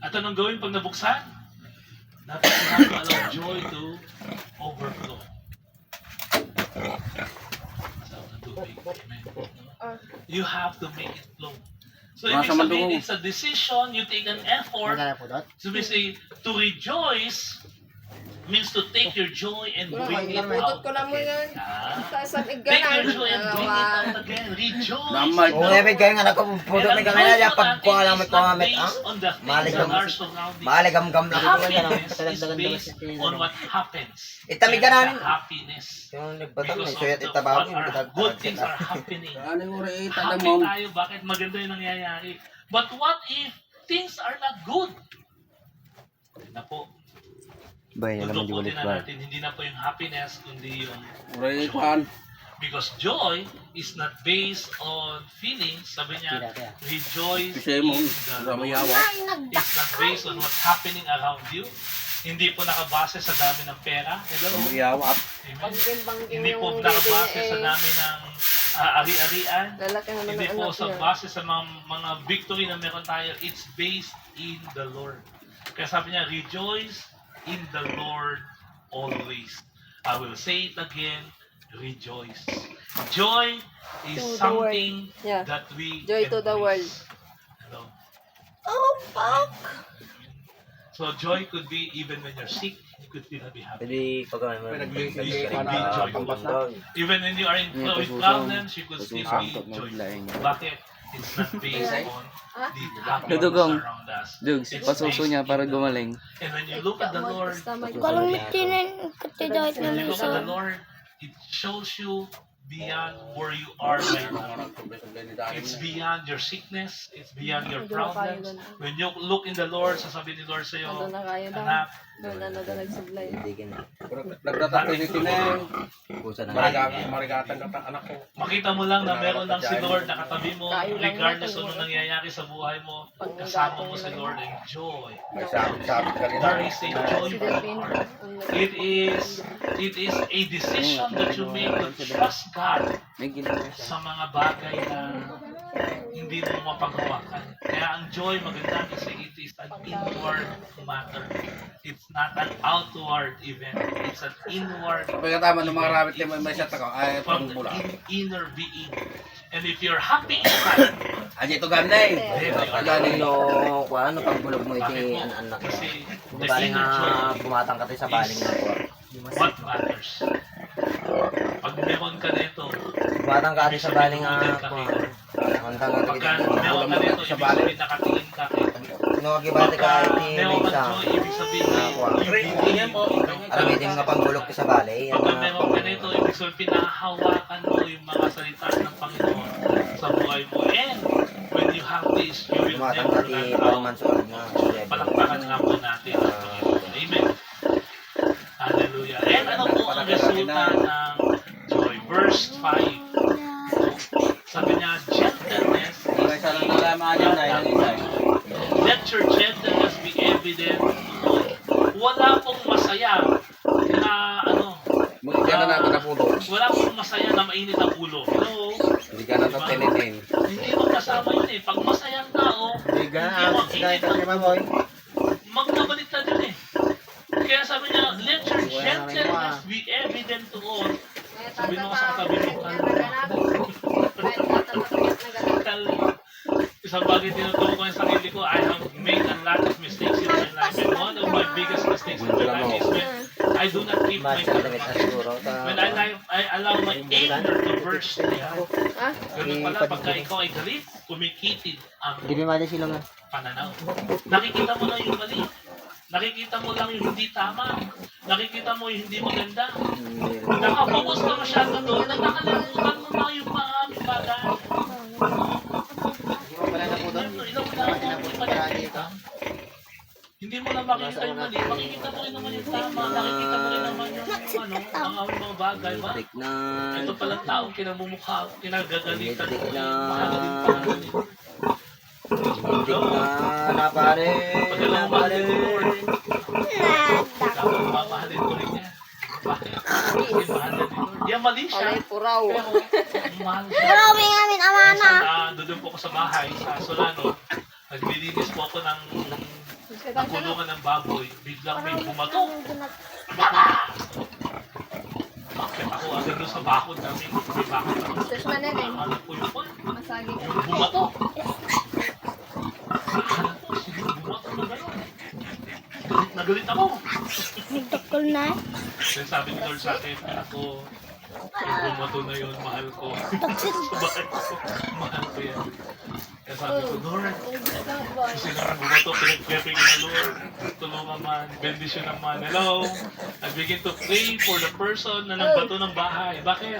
At anong gawin pag nabuksan? Dapat you have to allow joy to overflow. So, tubig. Amen. You have to make it flow. So, ibig Nasa sabihin, madungog. it's a decision, you take an effort. Magana po doon. So, we say, to rejoice means to take your joy and bring it out Ikot ko lang mo again. yan. Ah. Sa Take iganan. your joy and bring it out again. Rejoice. Damay. Kung namin kayo nga nagkapudo And may ang kamera joy niya, po pag natin kuha lang is may not kumamit, based on the things Maligam. that are surrounding. Maligam-gam lang. Happiness is based on what happens. Itamig ka And namin. the happiness. Yung nagbatang may Because of suyat the, itabawin, what are good things are happening. Ano yung rin itanong Happy mo? tayo, bakit maganda yung nangyayari. But what if things are not good? Na po, Bay, tutukutin na natin, hindi na po yung happiness, kundi yung Rin kwan. because joy is not based on feelings. Sabi niya, rejoice Kasi mo, in the Lord. ramayawa. It's not based on what's happening around you. Hindi po nakabase sa dami ng pera. Hello? Ramayawa. Amen. Bangging-bangging Hindi po yung nakabase baby, sa dami ng ari-arian. Lalaki naman Hindi ang po anak sa niya. base sa mga victory na meron tayo. It's based in the Lord. Kaya sabi niya, rejoice in the Lord always. I will say it again, rejoice. Joy is To the something world. Yeah. that we Joy to the world. embrace. Hello. Oh, fuck! So joy could be even when you're sick, you could still be happy. Jadi pag You could be joyful. Even when you are in with problems, you could still be joyful. Bakit? It's not based on the happiness Dudugong. around us. Dugs, It's pasuso niya based para in the gumaling. Lord. And when you look at the Lord, Kalau mitinin ketidakit when na you look at the isa. Lord, it shows you beyond where you are right now. It's beyond your sickness. It's beyond your problems. When you look in the Lord, sasabihin ni Lord sa'yo, Ano na kaya daw? anak, Doon na nagsublay. Nagtatatulitin na Kusa marigatan ka ang anak ko. makita mo lang na meron lang si Lord na katabi mo, regardless of ano nangyayari sa buhay mo, kasama mo si Lord and joy. May sabit-sabit ka rin. There is a joyful heart. It is a decision that you make to trust God May ginawa siya. sa mga bagay na hindi mo mapaghawakan. Kaya ang joy, maganda kasi it is an inward matter. It's not an outward event. It's an inward Pagkatama ng mga rabbit na may set ako, ay from the pangbula. inner being. And if you're happy inside, Aja ito ganday. Gani no, kuan no pagbulog mo bakit iti mo? anak. Kasi the Baling inner joy bumatang ka sa baling na ko. what matters. Pag meron ka nito, Bumatang ka sa baling tumutugan ko. ka kay Lord. Antang ka Pagka meron ka nito, ibig sabihin nakatingin ka kay Lord. no gibati ka Pagka iti meron may ka sa. joy, ibig sabihin you believe. Alam mo nga pangbulog ka sa balay. Pagka meron ka nito, ibig sabihin pinahahawakan mo yung mga salita ng Panginoon sa buhay mo. And when you have this, you will Bumatang never ka ti run out. Parman Suod na. Palakpakan nga po natin ang Panginoon. Amen. Hallelujah. And ano po ang resulta ng joy? Verse 5. Sabi niya, gentleness is Sana nalaman niya dahil let your gentleness be evident to all. Wala pong masaya na Magigyan na natin ang pulo. wala pong masaya na mainit ang ulo. Hello? Hindi ka natin tinitin. Hindi mo kasama yun eh. Pag masayang tao, Biga, hindi mo sila init ito ang ni Mamoy. magbabaliktad yun eh. Kaya sabi niya, let your gentleness be evident to all. Sabi mo sa katabi mo, isang bagay tinuturo ko yung sarili ko, I have made a lot of mistakes in my life. And one of my biggest mistakes in my life is when I do not keep my Mas damit na siguro. when I allow my anger to burst. Ganun pala, pagka ikaw ay galit, kumikitid ang Hindi mali sila nga. pananaw. Nakikita mo lang yung mali. Nakikita mo lang yung hindi tama. Nakikita mo yung hindi maganda. Nakapokus ka masyado doon na nakalimutan mo na yung maraming bagay. Wala na po doon. Ilang na mo yung makikita. Hindi mo na makikita yung mali. Makikita mo rin naman yung tama. Nakikita mo rin naman yung mga bagay. Ba? Dik na. Ito palang taong kinamumukha, kinagagalitan mo. Dik na. Kinagagalitan mo. Dik na pare. Pag alam mo mahalin mo, Lord, dapat mamahalin ko rin yan. Bakit? Kasi mahal na din. Yan, mali siya. Alay, puraw. Pero, mahal siya. Grabe namin, amana. Doon po ako sa bahay, sa Solano. Naglilinis po ako ng kulungan ng baboy. Biglang may bumato. Bakit ako agad doon sa bakod namin? May bakod ako. Sus manene. Alam ko yun po. Masagi ka. Yung bumato. Alam ko, sige, bumato na gano'n. Galit na galit ako. Nagtakol na. Then sabi ni Lord sa akin, ako, yung bumato na yun, mahal ko. Mahal ko. Mahal ko yan. Kaya sabi ko, Lord, kasi nga bumato, pinag-prepare ko na Lord. Tulungan man, bendisyon naman. Hello? I begin to pray for the person na nagbato ng bahay. Bakit?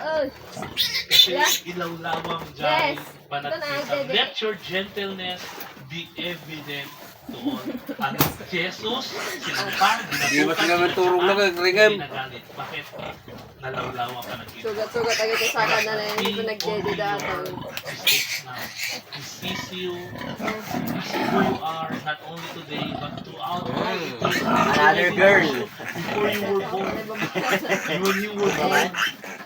Kasi ilawlawang dyan, panagkitan. Let your gentleness be evident doon. Ang Jesus, sinumpa, Hindi ba binatukan, sila magturong na kagringan? nagalit. Bakit? Nalawlawa ka ng kita. Sugat-sugat agad yung saka na na hindi ko nag-dedi datan. Mistakes now. He sees you. He sees who you are, not only today, but throughout all eternity. Another girl. Before you were born. When you were born.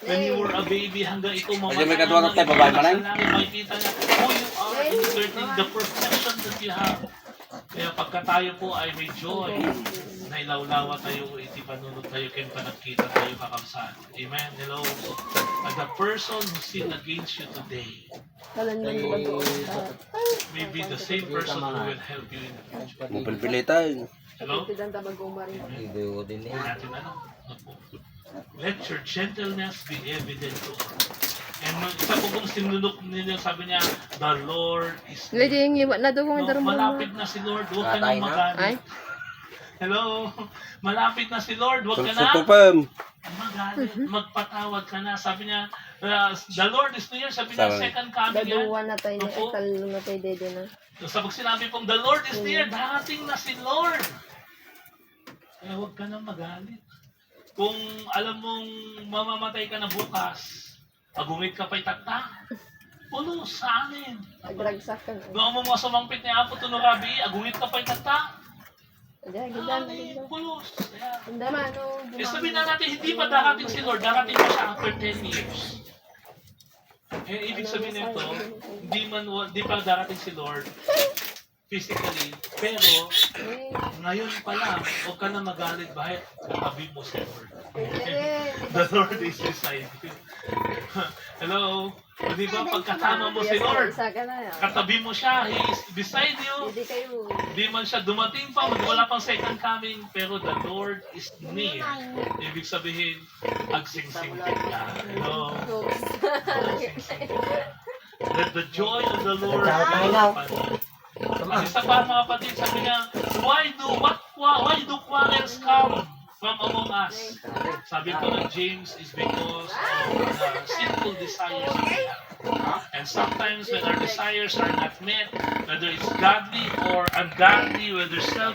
When you were a baby, hanggang ikaw mamatay. Medyo may katuwang tayo, babae man ay. Makikita niya who you are, inserting the perfection that you have. Kaya pagka tayo po ay may joy, na ilawlawa tayo, iti panunod tayo, kaya panagkita tayo kakamsaan. Amen. Hello. And the person who sinned against you today may be the same person who will help you in the future. Mapilpilitan. Hello? Tidak tabag umari. Ibo din Huwag natin let your gentleness be evident to all. And isa po kung sinunok ninyo, sabi niya, the Lord is Lady, yung iwa na doon kung No, darmo. malapit na si Lord, huwag ka nang Tatay na. magalit. Ay, Hello? Malapit na si Lord, huwag ka na Tutupam. magalit. Magpatawad ka na. Sabi niya, the Lord is near. Sabi niya, Sabi. second coming yan. daduwa na tayo na. Opo. Ikalo na tayo dede na. So, pag sinabi pong, the Lord is near, darating na si Lord. Kaya huwag ka nang magalit. Kung alam mong mamamatay ka na bukas, agungit ka pa'y tagta, pulo sa amin. Agragsak ka na. Kung mo mga sumangpit ni Apo Tunorabi, agungit ka pa'y tagta, Ayan, gidan. amin, pulos. Kaya, Hindi man, no. sabihin na natin, hindi pa darating si Lord, darating pa siya after 10 years. Eh, ibig sabihin nito, hindi pa darating si Lord physically, pero ngayon pa lang, huwag ka na magalit, bakit? Katabi mo si Lord. The Lord is beside you. Hello? O di ba, pagkasama mo si Lord, Isa ka na yan. katabi mo siya, He is beside you. Hindi kayo. Di man siya dumating pa, wala pang second coming, pero the Lord is near. Ibig sabihin, agsingsing ka. Hello? Agsingsing ka. Let the joy of the Lord be upon you. Ang isa pa mga kapatid, sabi niya, why do quarrels come from among us? Sabi po ng James is because of the sinful desires that we have. And sometimes when our desires are not met, whether it's godly or ungodly, whether selfish,